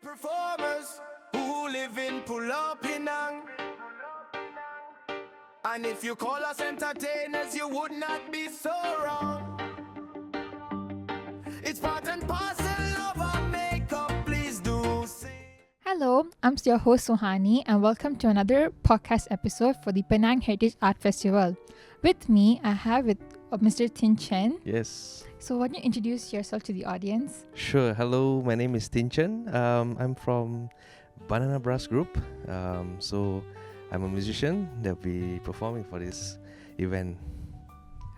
Performers who live in Penang. And if you call us entertainers, you would not be so wrong. It's part and parcel of our makeup, please do say. Hello, I'm your host Sohani and welcome to another podcast episode for the Penang Heritage Art Festival. With me, I have Mr. Tihn Chern. Yes. So why don't you introduce yourself to the audience? Sure. Hello, my name is Tihn Chern. I'm from Bangunan Brass Group. So I'm a musician that'll be performing for this event.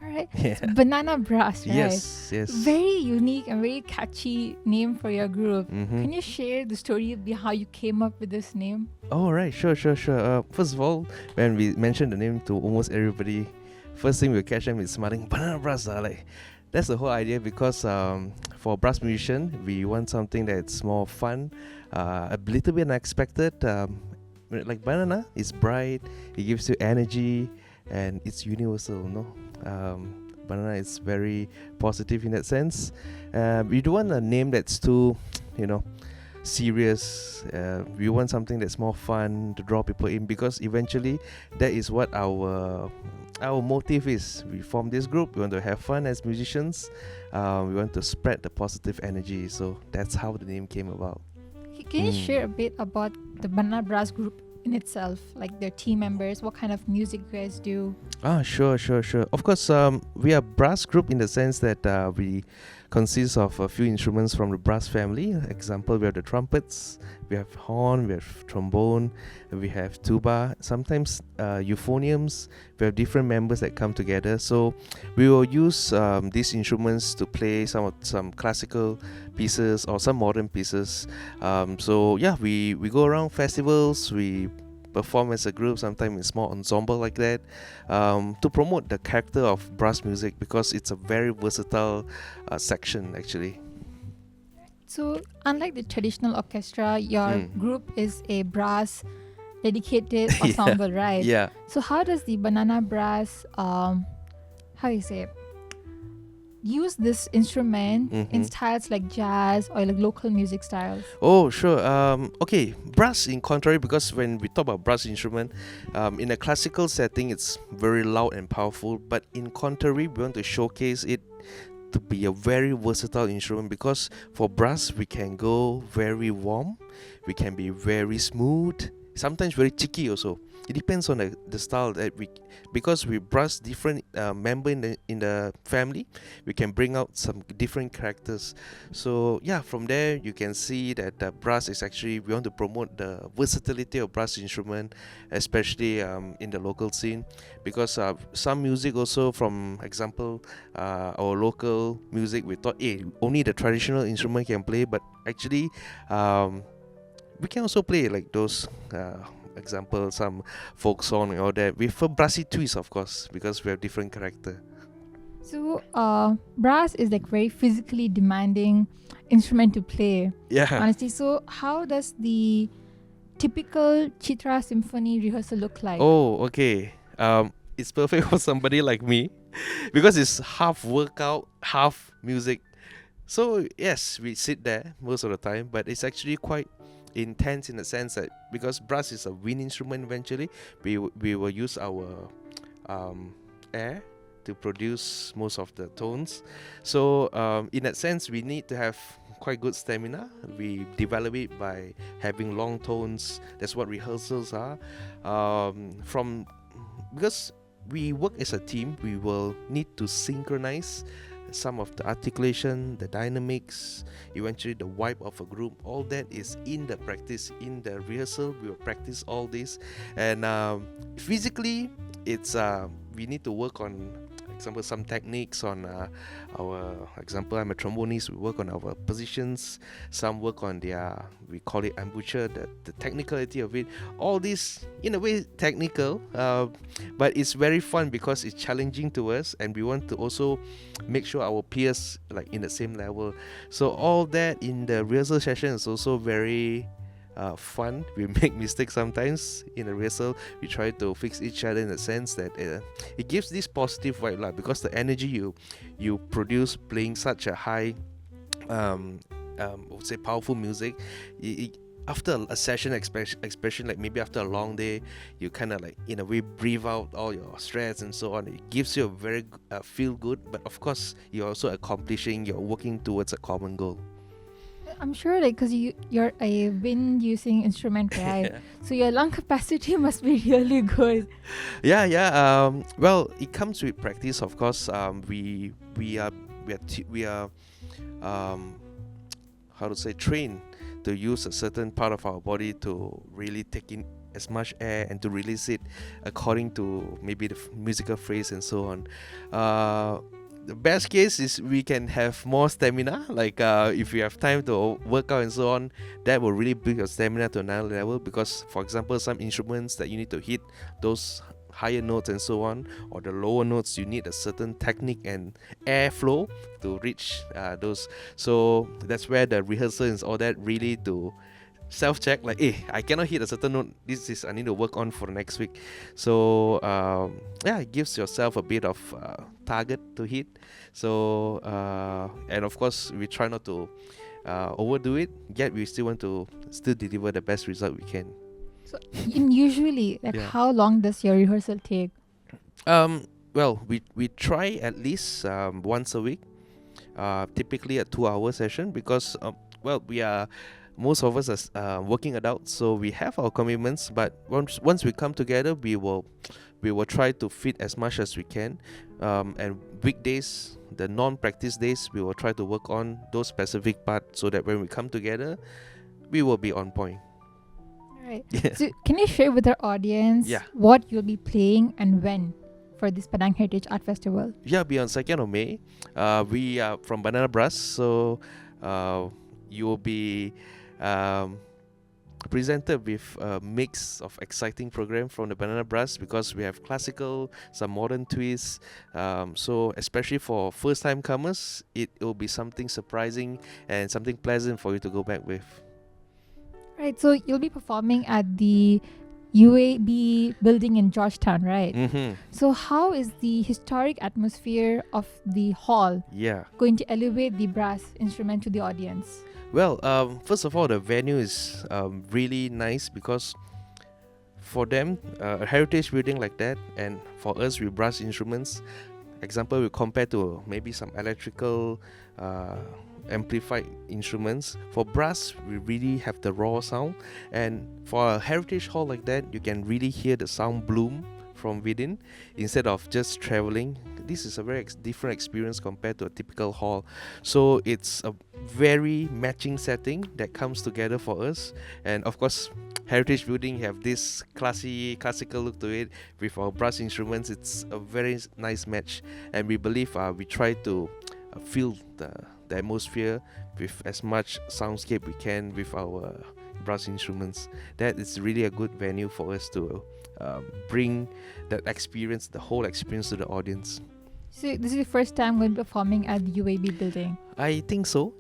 Alright, Yeah. so Banana Brass, right? Yes. Very unique and very catchy name for your group. Mm-hmm. Can you share the story of how you came up with this name? Oh, right. Sure. First of all, when we mentioned the name to almost everybody, first thing we'll catch them is smiling, Banana Brass. That's the whole idea because for a brass musician, we want something that's more fun, a little bit unexpected. Like banana, it's bright, it gives you energy, and it's universal, no? Banana is very positive in that sense. We don't want a name that's too, serious. We want something that's more fun to draw people in because eventually that is what our motive is. We form this group, we want to have fun as musicians, we want to spread the positive energy, so that's how the name came about. Can you share a bit about the Banana Brass group in itself, like their team members, what kind of music you guys do? Sure. Of course, we are brass group in the sense that we consist of a few instruments from the brass family. Example, we have the trumpets, we have horn, we have trombone, we have tuba, sometimes euphoniums. We have different members that come together. So we will use these instruments to play some classical pieces or some modern pieces. We go around festivals, we perform as a group, sometimes in small ensemble like that, to promote the character of brass music because it's a very versatile section actually. So, unlike the traditional orchestra, your group is a brass dedicated ensemble, right? Yeah. So, how does the Banana Brass, use this instrument in styles like jazz or like local music styles? Oh, sure. Okay, brass in contrary, because when we talk about brass instrument, in a classical setting, it's very loud and powerful. But in contrary, we want to showcase it to be a very versatile instrument because for brass, we can go very warm, we can be very smooth, sometimes very cheeky also. It depends on the style that because we brass different member in the family, we can bring out some different characters. So yeah, from there you can see that brass is actually, we want to promote the versatility of brass instrument, especially in the local scene, because some music also, from example, our local music, we thought, only the traditional instrument can play, but actually we can also play like those example, some folk song and all that with a brassy twist, of course, because we have different character. So, brass is like very physically demanding instrument to play. Yeah. Honestly, so how does the typical Chitra Symphony rehearsal look like? Oh, okay. It's perfect for somebody like me because it's half workout, half music. So yes, we sit there most of the time, but it's actually quite intense in the sense that because brass is a wind instrument, eventually we will use our air to produce most of the tones. So in that sense, we need to have quite good stamina. We develop it by having long tones. That's what rehearsals are. Because we work as a team, we will need to synchronize some of the articulation, the dynamics, eventually the vibe of a group. All that is in the practice, in the rehearsal. We will practice all this, and physically, it's we need to work on, example, some techniques on our example. I'm a trombonist. We work on our positions. Some work on their, we call it embouchure, the technicality of it. All this in a way technical, but it's very fun because it's challenging to us, and we want to also make sure our peers like in the same level. So all that in the rehearsal session is also very fun. We make mistakes sometimes in the rehearsal. We try to fix each other in the sense that it gives this positive vibe, because the energy you produce playing such a high I would say powerful music. After a session, especially like maybe after a long day, you kind of like in a way breathe out all your stress and so on. It gives you a very feel good, but of course you're also you're working towards a common goal. I'm sure, like, because you're a wind using instrument, right? So your lung capacity must be really good. Well, it comes with practice, of course. We are how to say, trained to use a certain part of our body to really take in as much air and to release it according to maybe the musical phrase and so on. The best case is we can have more stamina, like if you have time to work out and so on, that will really build your stamina to another level, because for example some instruments that you need to hit those higher notes and so on, or the lower notes, you need a certain technique and airflow to reach those. So that's where the rehearsal is all that, really to self-check, like, hey, I cannot hit a certain note, I need to work on for the next week. So it gives yourself a bit of target to hit. So and of course we try not to overdo it, yet we still want to deliver the best result we can. So usually, how long does your rehearsal take? Well, we try at least once a week, typically a 2-hour session, because most of us are working adults, so we have our commitments. But once we come together, we will try to fit as much as we can. And weekdays, the non-practice days, we will try to work on those specific parts so that when we come together, we will be on point. Right. Yeah. So can you share with our audience what you'll be playing and when for this Penang Heritage Art Festival? Yeah, be on 2nd of May. We are from Banana Brass, so you will be presented with a mix of exciting program from the Banana Brass, because we have classical, some modern twists. So especially for first-time comers, it will be something surprising and something pleasant for you to go back with. Right, so you'll be performing at the UAB building in Georgetown, right? Mm-hmm. So how is the historic atmosphere of the hall going to elevate the brass instrument to the audience? Well, first of all, the venue is really nice, because for them, a heritage building like that, and for us with brass instruments, example, we compare to maybe some electrical amplified instruments. For brass, we really have the raw sound, and for a heritage hall like that, you can really hear the sound bloom from within instead of just traveling. This is a very different experience compared to a typical hall. So it's a very matching setting that comes together for us. And of course, heritage building have this classical look to it with our brass instruments. It's a very nice match, and we believe we try to feel the atmosphere with as much soundscape we can with our brass instruments. That is really a good venue for us to bring that experience, the whole experience, to the audience. So this is the first time we'll be performing at the UAB building? I think so.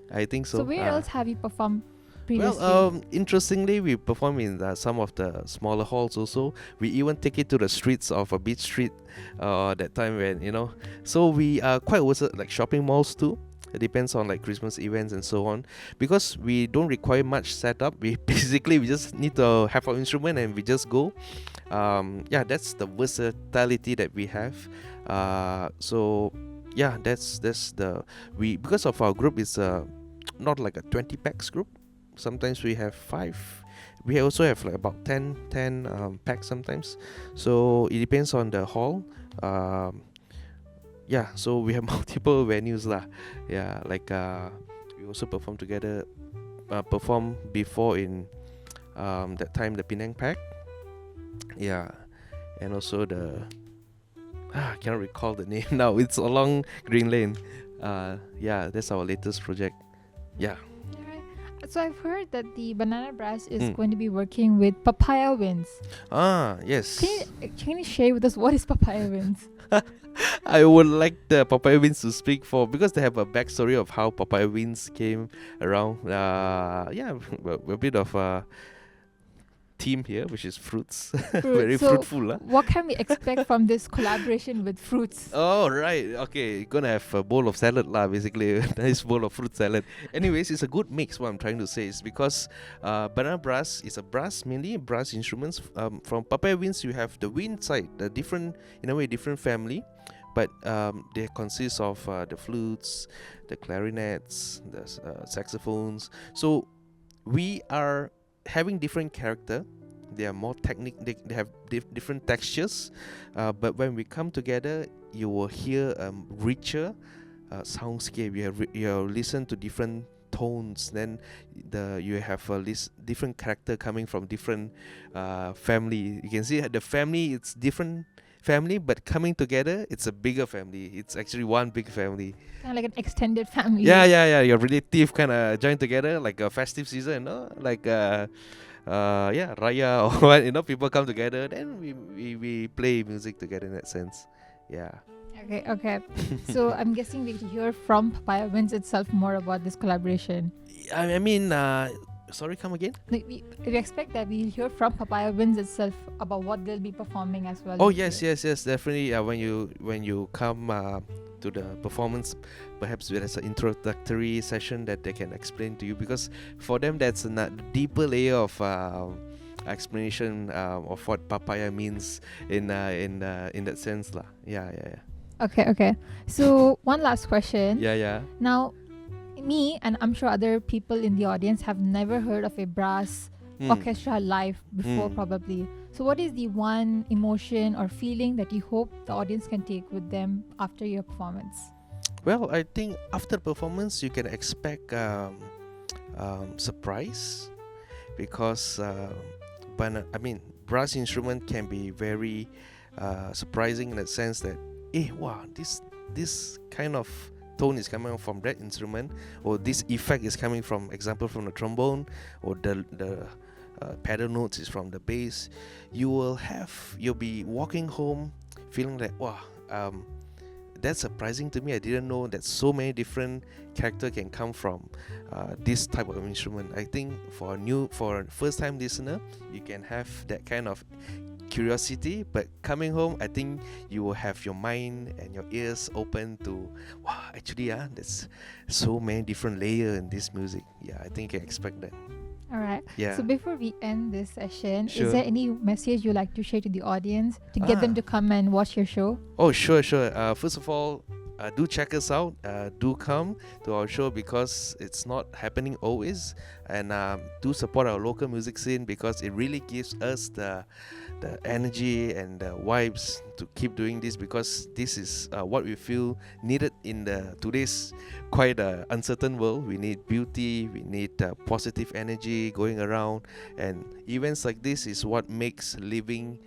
So where else have you performed previously? Well, interestingly, we perform in some of the smaller halls also. We even take it to the streets of a beach street that time when, so we are quite also like shopping malls too. It depends on like Christmas events and so on, because we don't require much setup. We just need to have our instrument and we just go. That's the versatility that we have. Because of our group, it's not like a 20 packs group. Sometimes we have 5. We also have like about 10 packs sometimes. So it depends on the hall. So we have multiple venues lah. We also perform together, perform before in that time the Penang pack. And also I cannot recall the name now. It's along Green Lane. That's our latest project. So I've heard that the Banana Brass is going to be working with Papaya Winds. Yes. Can you share with us what is Papaya Winds? I would like the Papaya Winds to speak because they have a backstory of how Papaya Winds came around. A bit of theme here, which is fruits. Fruit. Very So fruitful. what can we expect from this collaboration with fruits? Oh, right. Okay, gonna have a bowl of salad lah, basically. A nice bowl of fruit salad. Anyways, it's a good mix, what I'm trying to say is because banana brass is a brass, mainly brass instruments. From Papaya Winds, you have the wind side, the different, in a way, different family. But they consist of the flutes, the clarinets, the saxophones. So we are having different character. They are more they have different textures, but when we come together, you will hear richer soundscape. You listen to different tones. Then you have different character coming from different family. You can see the family, it's different family, but coming together, it's a bigger family. It's actually one big family. Kind of like an extended family. Yeah. Your relative kind of join together like a festive season, like Raya or what, people come together, then we play music together in that sense. Yeah. Okay. So I'm guessing we'll hear from Papaya Winds itself more about this collaboration. I mean, sorry, come again? We expect that we'll hear from Papaya Winds itself about what they'll be performing as well. Oh yes, definitely. When you come to the performance, perhaps there's an introductory session that they can explain to you, because for them that's a deeper layer of explanation of what papaya means in that sense lah. Yeah. Okay. So one last question. Yeah. Now, me and I'm sure other people in the audience have never heard of a brass orchestra live before, probably. So what is the one emotion or feeling that you hope the audience can take with them after your performance? Well, I think after performance you can expect surprise, because brass instrument can be very surprising in the sense that wow, this kind of tone is coming from that instrument, or this effect is coming from, example, from the trombone, or the pedal notes is from the bass. You'll be walking home feeling like, wow, that's surprising to me. I didn't know that so many different character can come from this type of instrument. I think for a first time listener, you can have that kind of curiosity, but coming home, I think you will have your mind and your ears open to, wow, actually there's so many different layers in this music. Yeah, I think you can expect that. All right. Yeah. So before we end this session, Sure. is there any message you'd like to share to the audience to get them to come and watch your show? Oh, sure. First of all, do check us out. Do come to our show, because it's not happening always. And do support our local music scene, because it really gives us the energy and the vibes to keep doing this, because this is what we feel needed in today's quite uncertain world. We need beauty, we need positive energy going around, and events like this is what makes living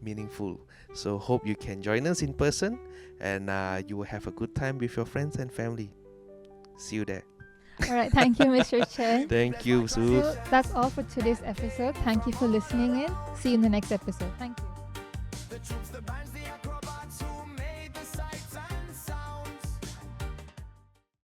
meaningful. So hope you can join us in person, and you will have a good time with your friends and family. See you there. All right. Thank you, Mr. Chen. Thank you, Sue. So that's all for today's episode. Thank you for listening in. See you in the next episode. Thank you. The troops, the